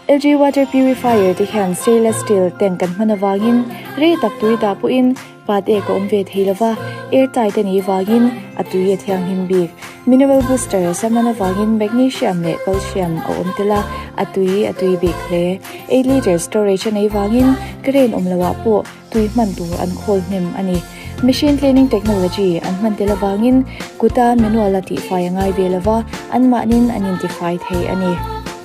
LG water purifier ti khan stainless steel tank kan hmana wangin re tak tui da pu in pat e ko omve theilawa airtight ani wangin atui e thiang him bik mineral booster samana wangin magnesium le calcium o omtela atui bik le 8 liter storage ani wangin kren omlawa po tui man tu an khol hnim ani machine cleaning technology an man tela wangin kuta manual ati fai ngai velawa an manin identify thei ani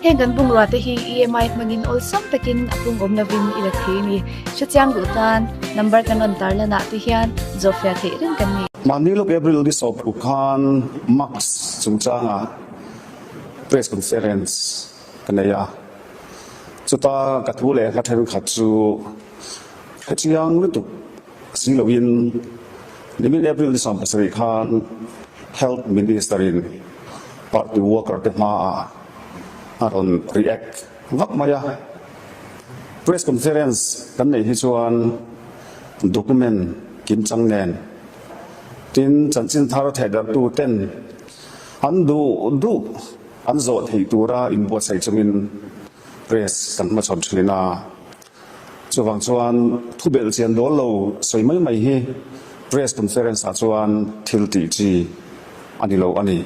Hengan pung rata hi EMI manin ol sam takin apung om na vin ila theni chachang gutan number kan on tarla na ti hian zofia the rin kan ni mani lo April di sop ukhan max chungchanga press conference kanaya chuta kathule khathen khatchu khachiang lutu silowin nimin April di sop pasari khan health minister in party worker te ma aron react vak maya press conference kan nei hi chuan document kim chang nen tin chanchin thar the da tu ten an du an zo thei tura in bo sai chamin press kan ma chon thlina chuwang chuan thubel chen dol lo soi mai hi press conference a chuan thil ti chi ani lo ani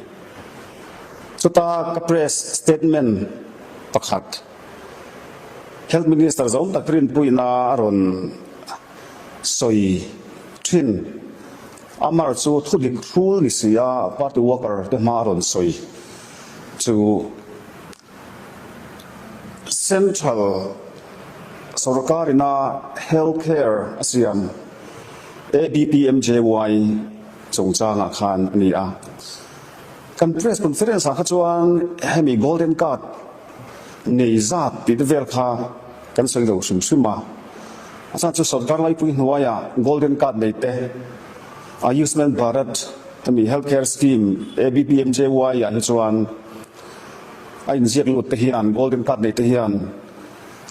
chuta ka press statement pakhat health minister zom takrin puina aron soi thin amar chu thudik rule ni sia party worker te maron soi to central sarkarina healthcare asiam ABPMJY chungchanga khan ani a kan press conference ha chuan hemi golden card nei zat pitvel kha kan soi lo sum asa chu sarkar lai pui hnuaya golden card nei te Ayushman Bharat tami healthcare scheme ABPMJY ya hi chuan ain ziak lut te hian golden card nei te hian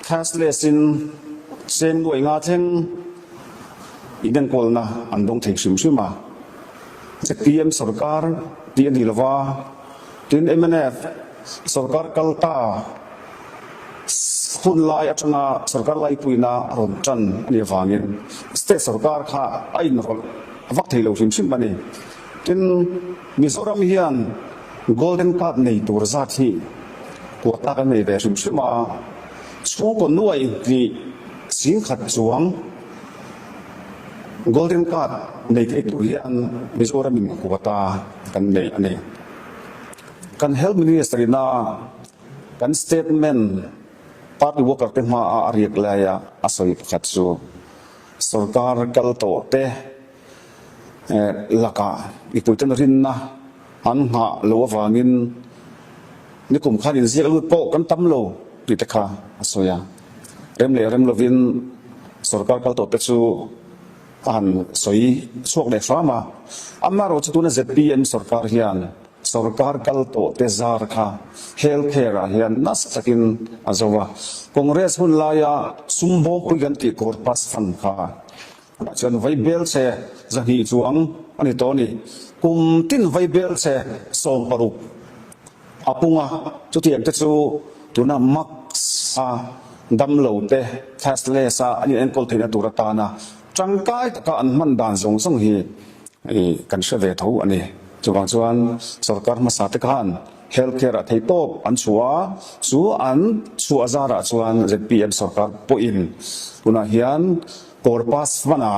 cashless in sen ngoi nga theng iden kolna andong thei sum PM sarkar ti anilawa tin MNF sarkar kalta hun lai atanga sarkar lai puina ron chan ani wangin state sarkar kha ain rol vak thei lo sim bani tin Mizoram hian golden card nei tur za thi ko ta kan nei ve sim ma chu ko nuai ni sing khat chuang golden card nei te tu hian Mizoram in ko ta kan nei ani kan health ministry na kan statement party worker te ma ariak la ya asoi pakhat chu sarkar kal to te laka ipuitan rin na an nga lo wangin ni kum khan in ziak lut po kan tam lo ti te kha asoya rem lovin sarkar kal to te chu an soi suak le fama amaro chu na ZPM sarkar hian sarkar kal to te zar kha healthcare hian nas takin azawa congress hun laya sumbo puiganti korpas fan kha chan vaibel se zahi chuang ani toni kum tin vaibel se som paru apunga chutiam te chu tuna max a damlo te cashless a ani enkol thina turatana changkai taka an man dan zong hi kan shave tho ani chuan sarkar masa te khan healthcare thei top an chu azara chuan ZPM sarkar po in tuna hian korpas vana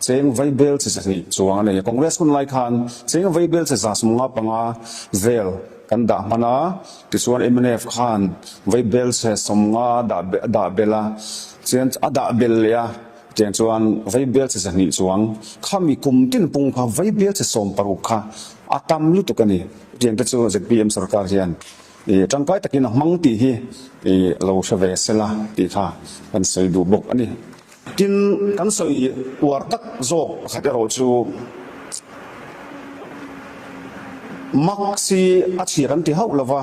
cheng vaibel che sahi chuang ne congress kun lai khan cheng vaibel che za smunga panga vel kan da mana ti chuan MNF khan vaibel che somnga da bela chen ada bel ya chen chuan vaibel che sahi chuang khami kum tin pung kha vaibel che som paru kha atam lu tu kani chen te chu ZPM sarkar hian tangkai takin mang ti hi lo shave sela ti kha kan sei du bok ani tin kan soi war tak zo khatero chu maxi achiran ti hau lova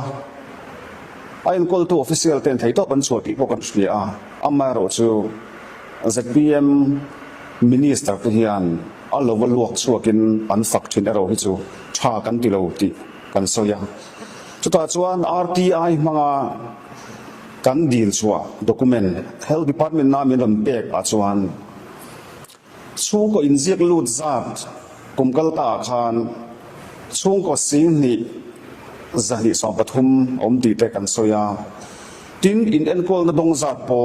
ain call to official ten thai to ban choti ko kan shia amaro chu ZPM minister te hian alo luak chuakin an fak thin ero hi chu tha kan ti lo ti kan soya chuta chuan RTI manga kan deal chua document health department na min ram pek a chuan chung ko injek lut zat kumkal ta khan chung ko sing ni zani som pathum om ti te kan soya tin in enkol na dong zat po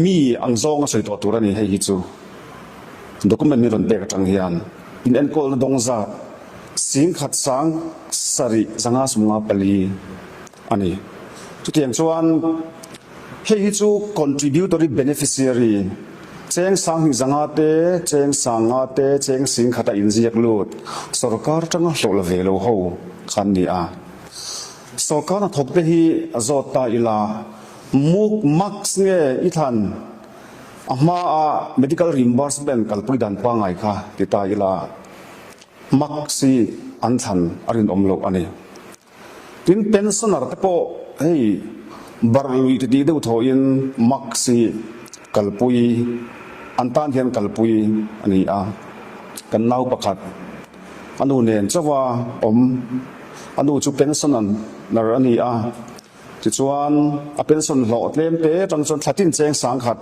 mi ang zong soi to turani hei hi chu document mi ron pek atang hian in enkol na dong zat sing khat sang sari zanga sunga pali ani chu tiang chuan hei chu contributory beneficiary cheng sang hi zanga te cheng sanga te cheng sing khata injiak lut sarkar tanga hlol ve lo ho khan ni a sarkar na thok te hi azota ila muk max nge i than ama a medical reimbursement kalpui dan pa ngai kha ti ta ila maxi an than arin omlo ani tin pensioner te po hei barlui ti deuh tho in maxi kalpui antan hian kalpui ani a kan nau pakhat anu nen chawa om anu chu pension an nar ani a ti chuan a pension lo tlem te tang chon thatin cheng sang khat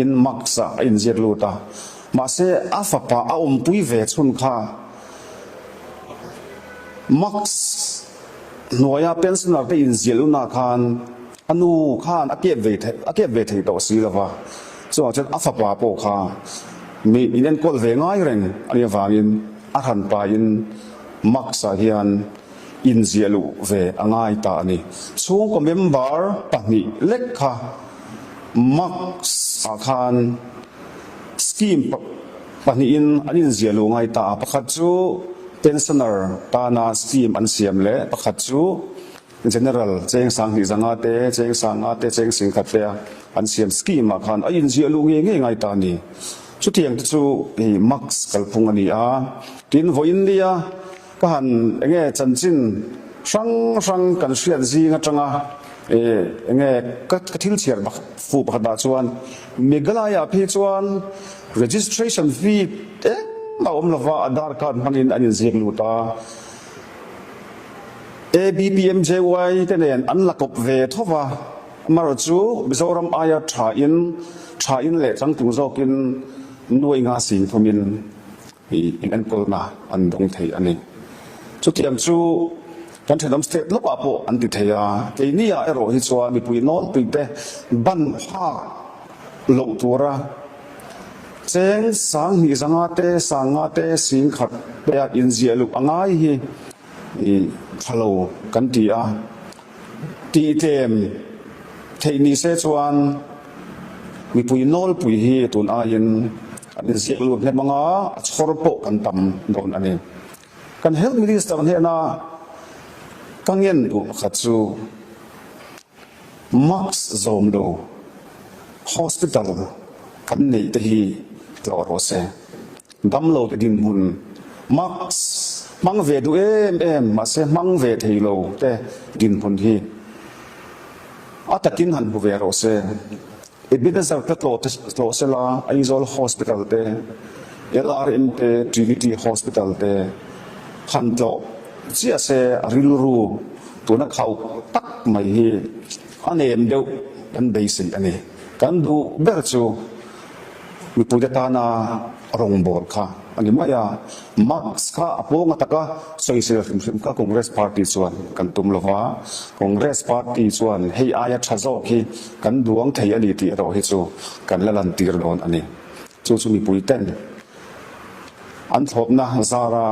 in maksa in jet luta ma se afapa a pui ve chun kha max noya pensioner te in zeluna khan anu khan aket ve thei to silawa so chen afapa po kha mi inen kol ve ngai reng ani wangin a han pa in maksa hian in zelu ve angai ta ani chung ko member pahni lekha max akhan scheme pahni in anin zelu ngai ta pakhat chu pensioner ta na scheme an siam le pakhat chu general cheng sang hi zanga te cheng sanga te cheng sing khat te an siam scheme akhan a in zelu nge ngai ta ni chu tiang chu hi max kalphung ani a tin vo india kan enge chanchin sang kan hriat zi nga tanga enge kathil chiar bak fu bak da chuan meghalaya phi chuan registration fee ma om lova adar card manin anin zek luta abpmjy tenen an lakop ve thowa mar chu mizoram aya tha in le changtung zokin nuai nga sing thomin in enkol na an dong thei ani chu tiang chu kan thedam state lo pa po an ti theya ke ni a ero hi chuan mi pui nol pui te ban ha lo tura cheng sang ni zanga te sanga te sing khat pe in zialu angai hi i thalo kan ti a ti tem thei ni se chuan mi pui nol pui hi tun a in an zialu le manga chorpo kan tam don ani kan health minister an hena kangen du khatsu max zomdo hospital kan nei te hi ro se damlo te din hun max mang ve du em ma se mang ve theilo te din hun hi atakin han bu ve ro se evidence of to se la aizol hospital te LRM te Trinity hospital te han to chia se riluru tu na khau tak mai hi anem deu kan basic ani kan du ber chu mi pudeta na rong bor kha ani maya max kha apong ataka social ka congress party chuan kan tum lova congress party chuan hei aya thazo khi kan duang thei ani ti ro hi chu kan lalan tir don ani chu mi puiten an thop na zara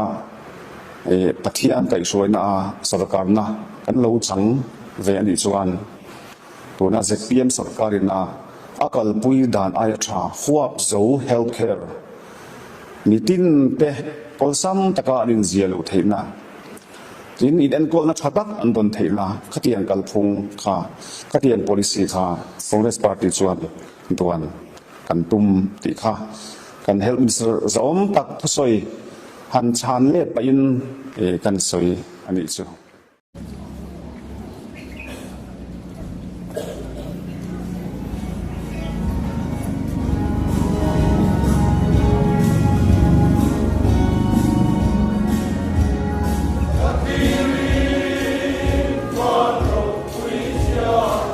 pathian kai soina sarkar na kan lo chang ve ani chuan tuna zpm sarkarina akal pui dan ai tha huap zo healthcare mitin te polsam taka rin zialu theina tin iden kol na thatak an don theila khatian kalphung kha khatian policy kha congress party chuan duan kan tum ti kha kan health minister zom tak thosoi han chan le pa in kan soi ani chu Spirit, God of wisdom.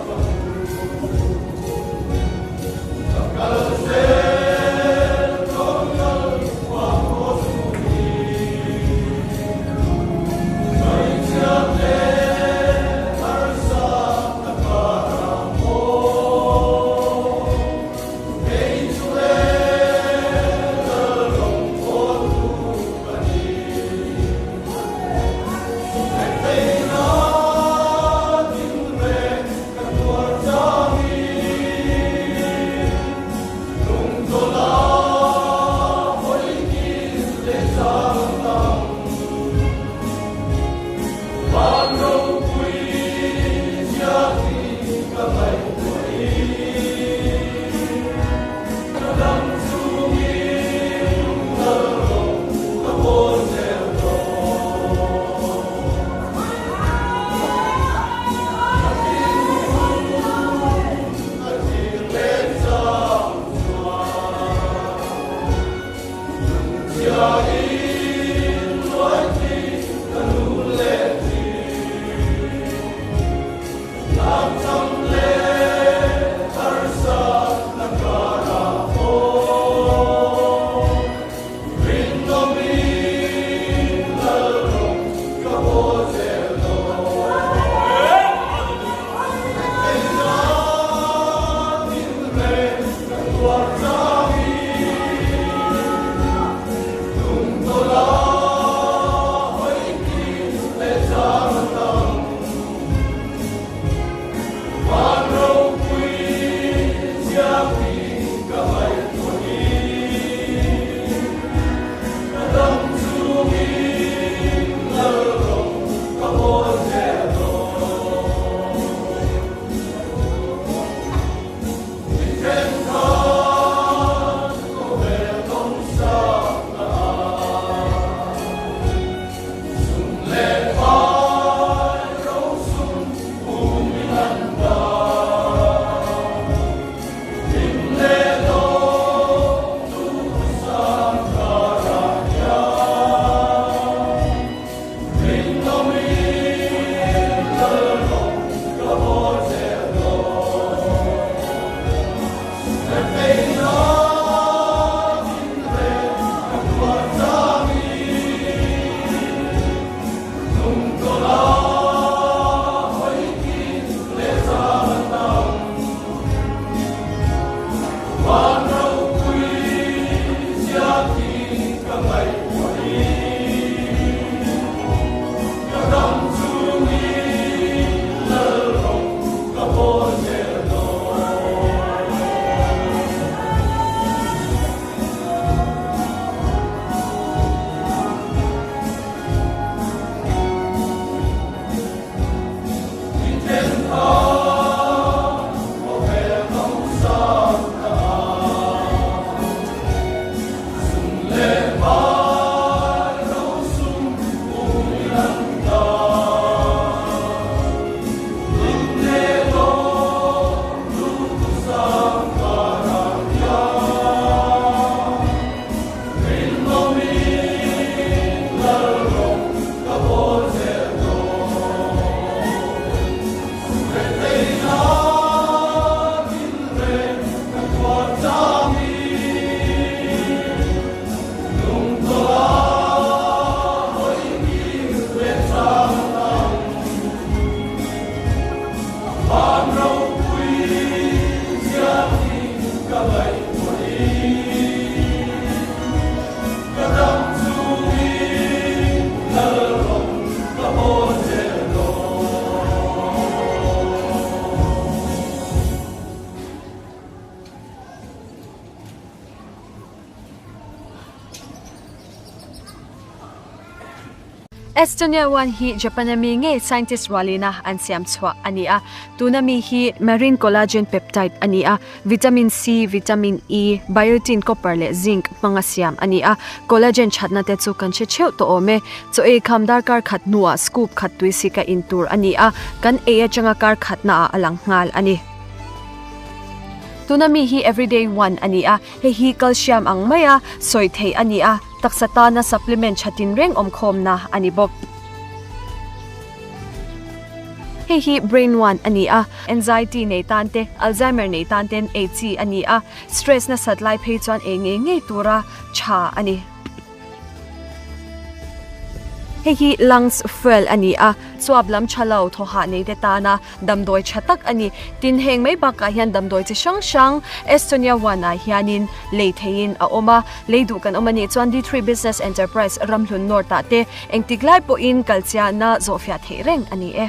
Estonia one hi Japanami nge scientist walina an siam chwa ania tunami hi marine collagen peptide ania vitamin C vitamin E biotin copper le zinc panga siam ania collagen chatna te chu kan che cheu to ome cho e khamdar kar khat nuwa scoop khat tuisi ka intur ania kan e changa kar khatna alang ngal ani tunami hi everyday one ania hi calcium ang maya soi thei ania taksata na supplement chatin reng omkhom na ani bok hi brain one ania anxiety nei tante alzheimer nei tanten HC ania stress na satlai phei chuan nge tura cha ani hi lungs fuel ania swablam chalo thoha nei te ta na damdoi chatak ani tin heng mai ba ka hian damdoi chi sang sang Estonia wana hianin leithein a oma leidu kan omani chuan D3 business enterprise ramhlun norta te engtiklai po in kalchia na zofia thereng ani e